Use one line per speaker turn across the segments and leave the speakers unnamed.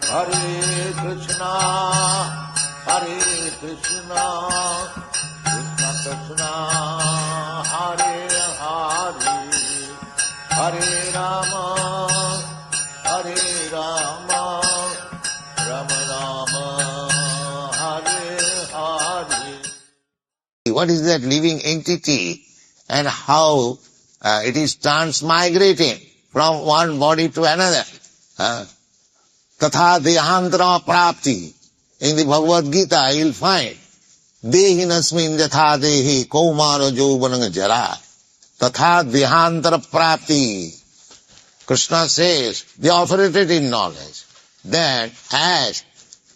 Hare Krishna, Hare Krishna, Krishna Krishna, Hare Hare, Hare Rama, Hare Rama, Rama Rama, Hare Hare. What is that living entity and how it is transmigrating from one body to another? Tatha dehantara prapti. In the Bhagavad Gita you will find dehinasmin yatha dehi kaumara jovanang jara. Tatha dehantara prapti. Krishna says, the authoritative knowledge, that as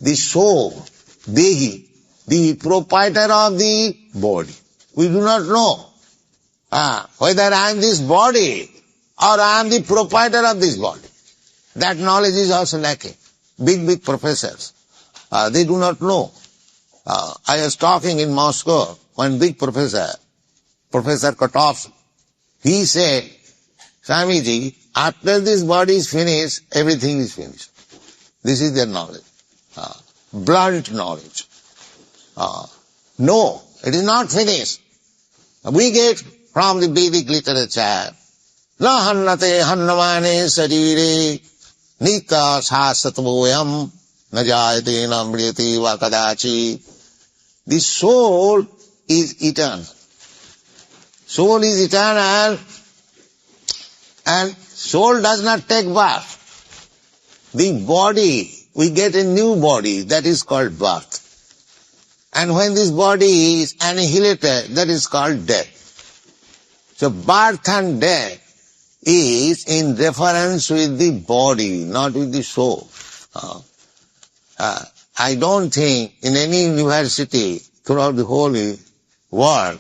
the soul, dehi, the proprietor of the body, we do not know whether I am this body or I am the proprietor of this body. That knowledge is also lacking. Big professors, they do not know. I was talking in Moscow, one big professor, Professor Kotovsky, he said, Swamiji, after this body is finished, everything is finished. This is their knowledge. Blunt knowledge. No, it is not finished. We get from the Vedic literature, na hannate hannamane sarire nita sasatvoyam najayate namriyate va kadachi. The soul is eternal. Soul is eternal and soul does not take birth. The body, we get a new body, that is called birth. And when this body is annihilated, that is called death. So birth and death is in reference with the body, not with the soul. I don't think in any university throughout the whole world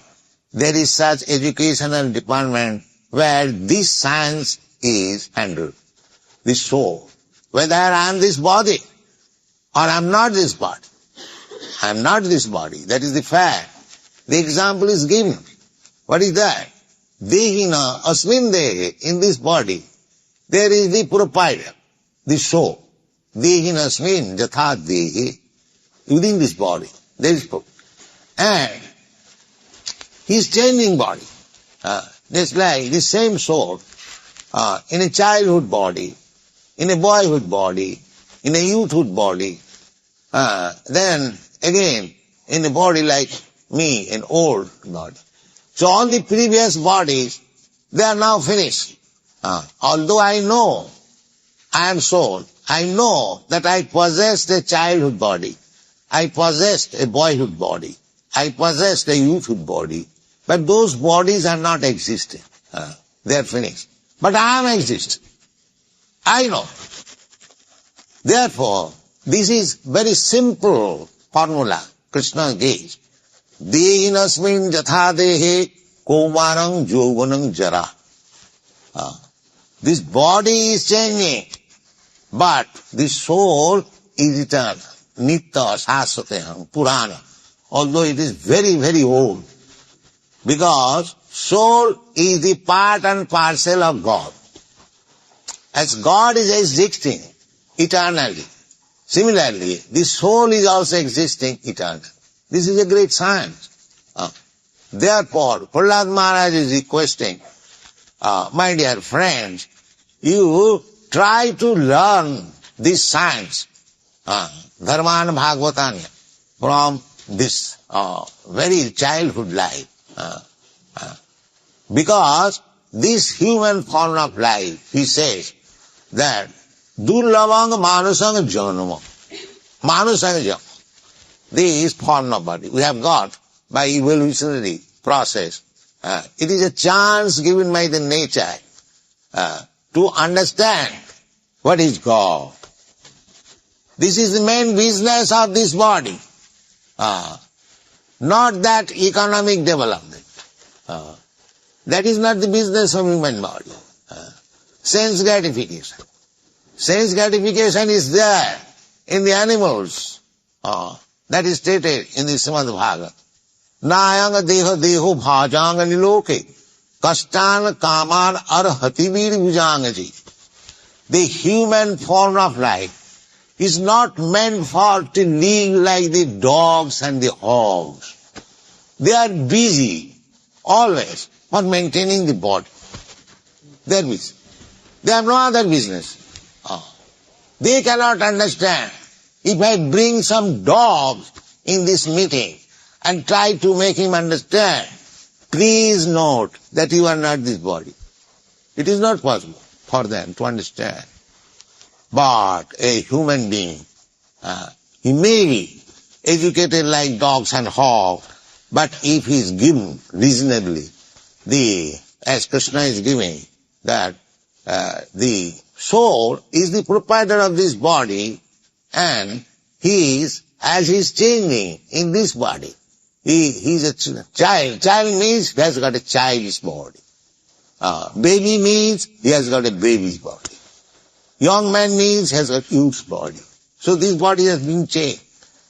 there is such educational department where this science is handled. The soul. Whether I am this body or I am not this body. I am not this body. That is the fact. The example is given. What is that? Dehina asmin dehe, in this body, there is the proprietor, the soul. Dehina asmin jatha dehe, within this body, there is proprietor. And he is changing body. Just like the same soul, in a childhood body, in a boyhood body, in a youthhood body, then again in a body like me, an old body. So all the previous bodies, they are now finished. Although I know I am soul, I know that I possessed a childhood body, I possessed a boyhood body, I possessed a youthhood body, but those bodies are not existing. They are finished. But I am existing. I know. Therefore, this is very simple formula Krishna gives. Dehinasmin jatha dehe kaumarang jovanang jara. This body is changing, but the soul is eternal. Nitya sasvateham purana. Although it is very old. Because soul is the part and parcel of God. As God is existing eternally, similarly, the soul is also existing eternally. This is a great science. Therefore, Prahlad Maharaj is requesting, my dear friends, you try to learn this science, Dharman Bhagavatanya, from this very childhood life. Because this human form of life, he says, that Durlavang Manusang Janama. Manusang Janama. This form of body we have got by evolutionary process. It is a chance given by the nature to understand what is God. This is the main business of this body. Not that economic development. That is not the business of human body. Sense gratification. Sense gratification is there in the animals. That is stated in the Srimad Bhagavatam. Nayanga deha deho bhajanga niloke kastan kaman arhati vir bhujangaji. The human form of life is not meant for to live like the dogs and the hogs. They are busy always for maintaining the body. They are busy. They have no other business. They cannot understand. If I bring some dogs in this meeting and try to make him understand, please note that you are not this body. It is not possible for them to understand. But a human being, he may be educated like dogs and hogs, but if he is given reasonably, as Krishna is giving, that the soul is the proprietor of this body, and as he is changing in this body, he is a child. Child means he has got a child's body. Baby means he has got a baby's body. Young man means he has got youth's body. So this body has been changed.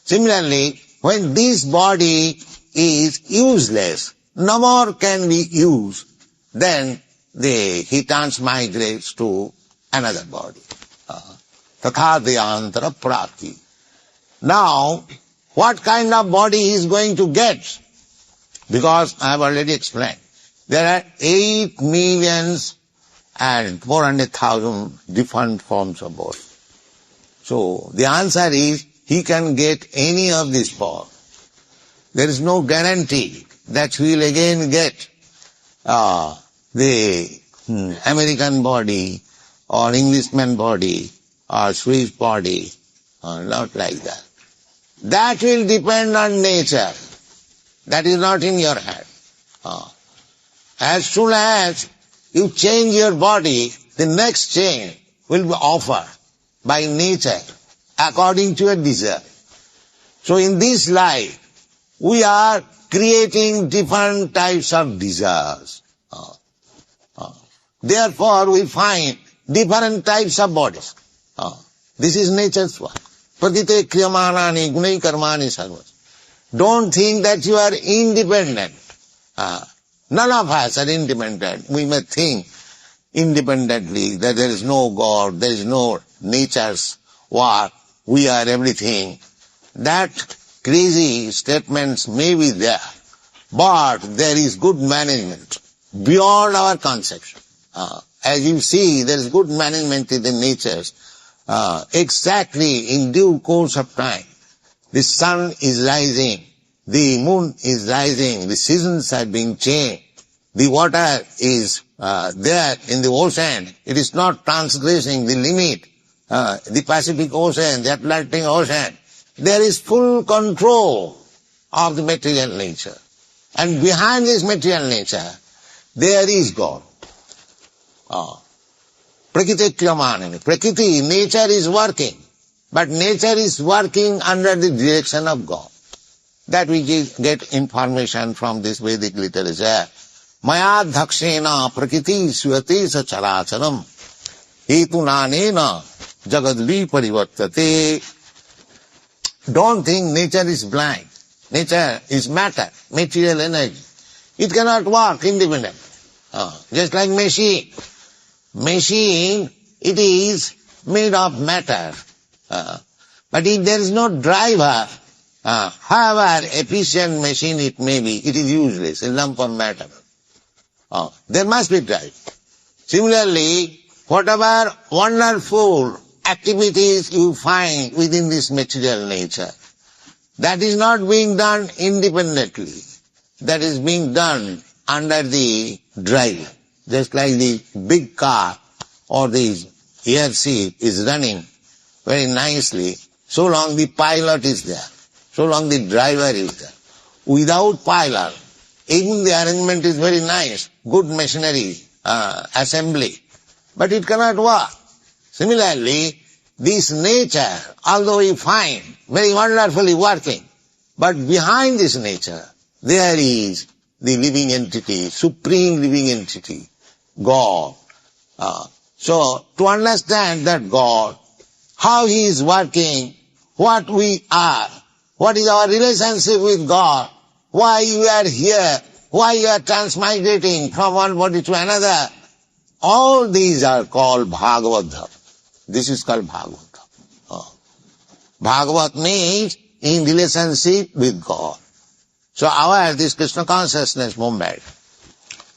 Similarly, when this body is useless, no more can be used, then he transmigrates to another body. Tatha deyantara prati. Now, what kind of body he is going to get? Because I have already explained. There are 8,400,000 different forms of body. So the answer is he can get any of these forms. There is no guarantee that he will again get the American body or Englishman body or Swiss body, not like that. That will depend on nature. That is not in your hand. As soon as you change your body, the next change will be offered by nature according to your desire. So in this life, we are creating different types of desires. Therefore, we find different types of bodies. This is nature's work. Pratite kriyamanani gunai karmani sarvas. Don't think that you are independent. None of us are independent. We may think independently that there is no God, there is no nature's work, we are everything. That crazy statements may be there, but there is good management beyond our conception. As you see, there is good management in the natures. Exactly in due course of time, the sun is rising, the moon is rising, the seasons are being changed, the water is there in the ocean, it is not transgressing the limit, the Pacific Ocean, the Atlantic Ocean. There is full control of the material nature. And behind this material nature, there is God. Prakriti kriyamanani. Prakriti, nature is working, but nature is working under the direction of God. That we get information from this Vedic literature. Maya dhakshena prakriti svati sa characharam hetunanena jagadvi parivartate. Don't think nature is blind. Nature is matter, material energy. It cannot work independently. Just like machine. Machine, it is made of matter. But if there is no driver, however efficient machine it may be, it is useless, a lump of matter. There must be drive. Similarly, whatever wonderful activities you find within this material nature, that is not being done independently. That is being done under the drive. Just like the big car or the air ship is running very nicely, so long the pilot is there, so long the driver is there. Without pilot, even the arrangement is very nice, good machinery, assembly, but it cannot work. Similarly, this nature, although we find very wonderfully working, but behind this nature, there is the living entity, supreme living entity, God. So, to understand that God, how He is working, what we are, what is our relationship with God, why you are here, why you are transmigrating from one body to another, all these are called Bhagavad. This is called Bhagavad. Bhagavat means in relationship with God. So this Krishna consciousness movement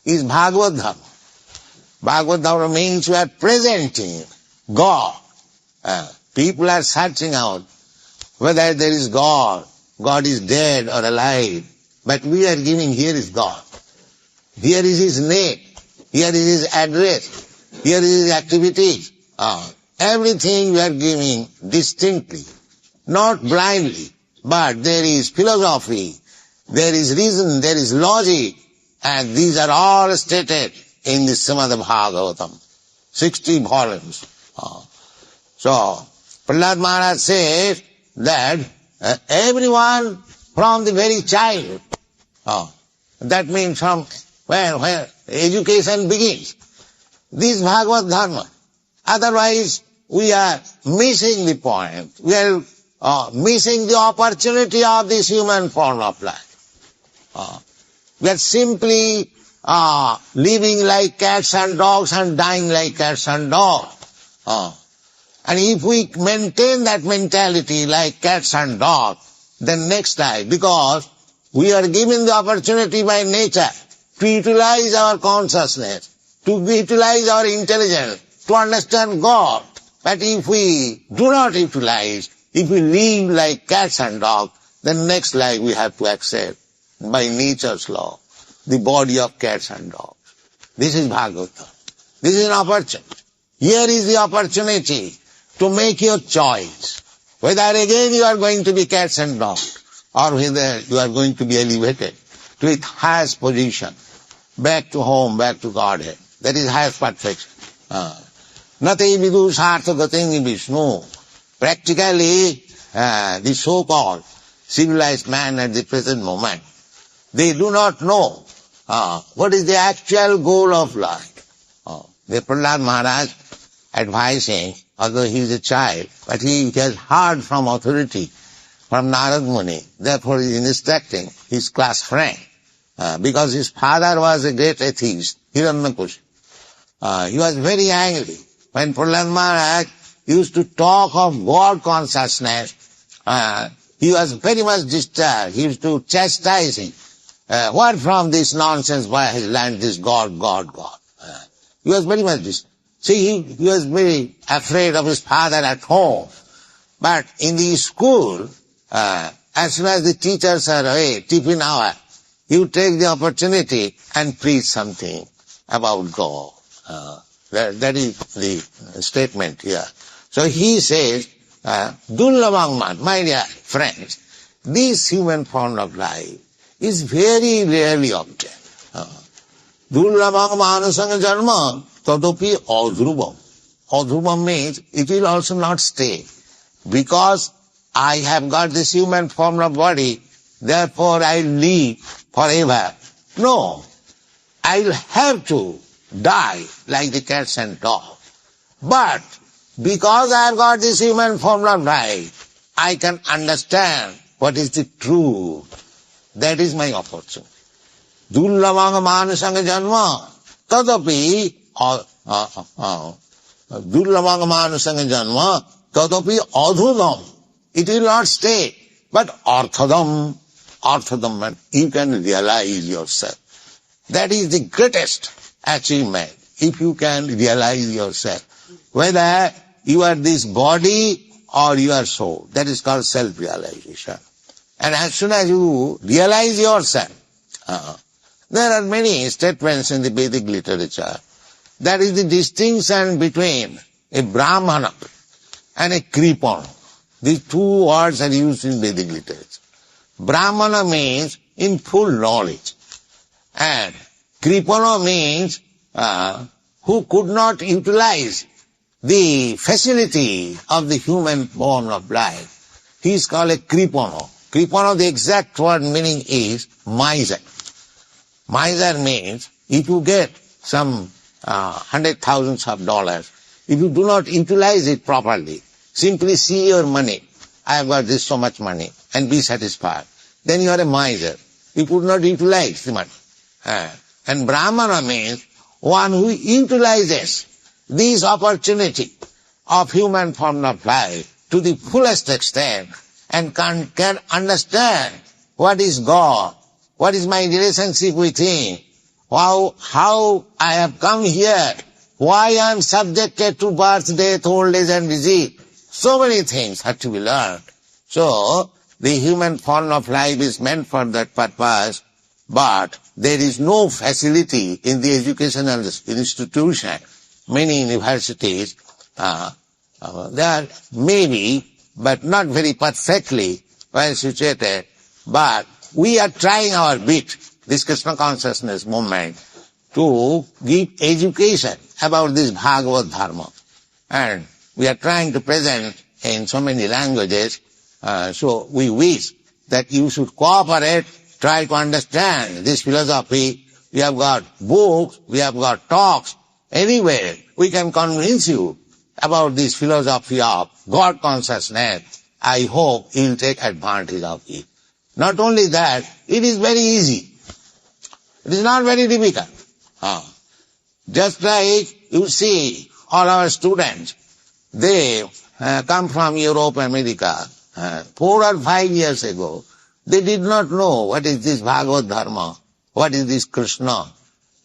is Bhagavad Dharma. Bhagavad Dharma means we are presenting God. People are searching out whether there is God, God is dead or alive. But we are giving, here is God. Here is His name. Here is His address. Here is His activities. Everything we are giving distinctly, not blindly, but there is philosophy, there is reason, there is logic, and these are all stated in the Srimad Bhagavatam, 60 volumes. So, Prahlad Maharaj says that everyone from the very childhood, that means from where education begins, this Bhagavad Dharma. Otherwise, we are missing the point. We are missing the opportunity of this human form of life. We are simply living like cats and dogs and dying like cats and dogs. And if we maintain that mentality like cats and dogs, then next life, because we are given the opportunity by nature to utilize our consciousness, to utilize our intelligence, to understand God. But if we do not utilize, if we live like cats and dogs, then next life we have to accept by nature's law the body of cats and dogs. This is Bhagavatam. This is an opportunity. Here is the opportunity to make your choice. Whether again you are going to be cats and dogs, or whether you are going to be elevated to its highest position, back to home, back to Godhead. That is highest perfection. Nati vidusartha gatingi Vishnu. Practically, the so-called civilized man at the present moment, they do not know what is the actual goal of life. The Prahlad Maharaj advising, although he is a child, but he has heard from authority, from Narad Muni, therefore he is instructing his class friend, because his father was a great atheist, Hiranyakashipu. He was very angry when Prahlad Maharaj used to talk of God consciousness. He was very much disturbed. He used to chastise him. What from this nonsense boy has learned this God, God, God? He was very much disturbed. See, he was very afraid of his father at home. But in the school, as soon as the teachers are away, tiffin hour, he would take the opportunity and preach something about God. That is the statement here. So he says, Dullabhangman, my dear friends, this human form of life is very rarely obtained. Dullabhang manasanga janma tadapi adhrubam. Adhrubam means it will also not stay. Because I have got this human form of body, therefore I live forever. No, I'll have to die like the cats and dogs. But because I have got this human form of life, I can understand what is the truth. That is my opportunity. Dullabhanga manasanga janma tadapi dullabhanga manasanga janma tadapi adhudam. It will not stay, but arthadam. Arthadam means you can realize yourself. That is the greatest achievement, if you can realize yourself. Whether you are this body or you are soul, that is called self-realization. And as soon as you realize yourself, there are many statements in the Vedic literature. That is the distinction between a Brahmana and a Kripana. These two words are used in Vedic literature. Brahmana means in full knowledge, and Kripana means who could not utilize the facility of the human form of life. He is called a Kripana. Kripana, the exact word meaning is miser. Miser means if you get some hundred thousands of dollars, if you do not utilize it properly, simply see your money, I have got this so much money, and be satisfied, then you are a miser. You could not utilize the money. And Brahmana means one who utilizes this opportunity of human form of life to the fullest extent and can understand what is God, what is my relationship with Him, how I have come here, why I am subjected to birth, death, old age and disease. So many things have to be learned. So, the human form of life is meant for that purpose, but there is no facility in the educational institution. Many universities, there may be, but not very perfectly well situated, but we are trying our bit, this Krishna consciousness movement, to give education about this Bhagavad Dharma. And we are trying to present in so many languages, so we wish that you should cooperate, try to understand this philosophy. We have got books, we have got talks, anywhere we can convince you about this philosophy of God consciousness. I hope you will take advantage of it. Not only that, it is very easy. It is not very difficult. Just like you see all our students, they come from Europe, America. 4 or 5 years ago, they did not know what is this Bhagavad Dharma, what is this Krishna.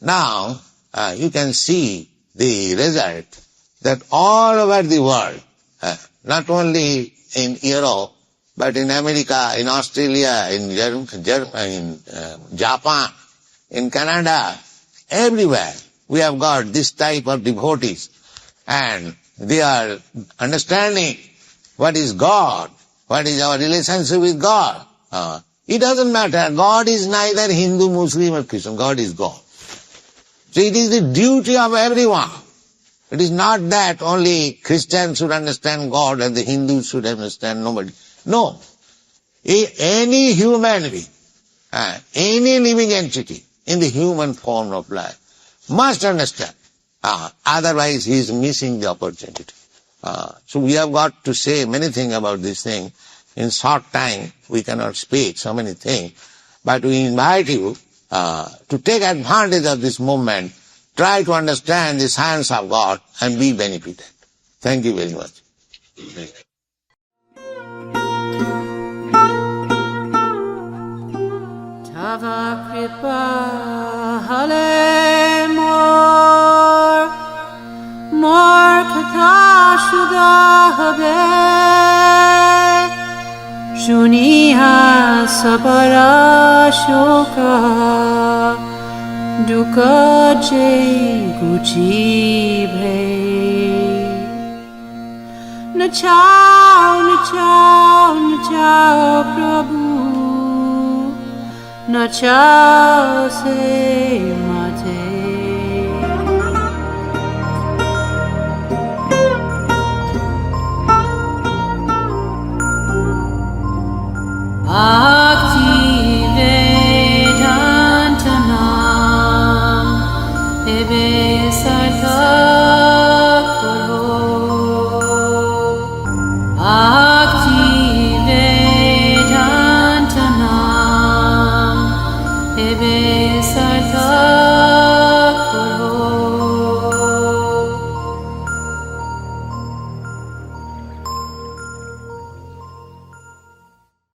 Now, you can see the result that all over the world, not only in Europe, but in America, in Australia, in Japan, in Canada, everywhere, we have got this type of devotees. And they are understanding what is God, what is our relationship with God. It doesn't matter. God is neither Hindu, Muslim or Christian. God is God. So it is the duty of everyone. It is not that only Christians should understand God and the Hindus should understand nobody. No. Any human being, any living entity in the human form of life must understand. Otherwise he is missing the opportunity. So we have got to say many things about this thing. In short time, we cannot speak so many things. But we invite you to take advantage of this movement, try to understand the science of God and be benefited. Thank you very much.
Tava kripa hale mor katha shuda habe shuniha sabara shoka dukkha je guchi bhe nachao prabhu nachao se mate Bhakti Vedanta Nam Ebe Sartha Karo Bhakti Vedanta Nam Ebe Sartha